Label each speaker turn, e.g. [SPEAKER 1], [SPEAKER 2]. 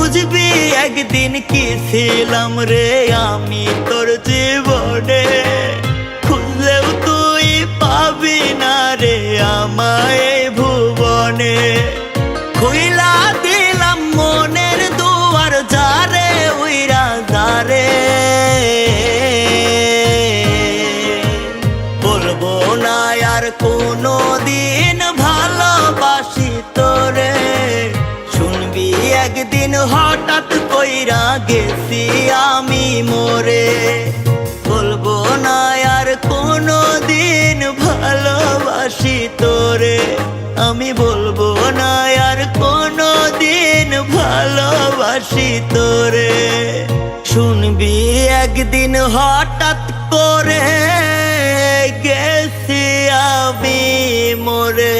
[SPEAKER 1] বুঝবি একদিন কি ছিলাম রে আমি তোর জীবনে, খুঁজলেও তুই পাবি না রে আমায় ভুবনে। খুইলা দিলাম মনের দুয়ার যারে উইরা যারে, বলবো না আর কোনো দিন ভালোবাসি তোরে। শুনবি একদিন হঠাৎ কইরা গেছি আমি মরে, বলবো না আর কোনো দিন ভালোবাসি তোরে। আমি বলবো না আর কোনো দিন ভালোবাসি তোরে। শুনবি একদিন হঠাৎ করে গেছি আমি মরে।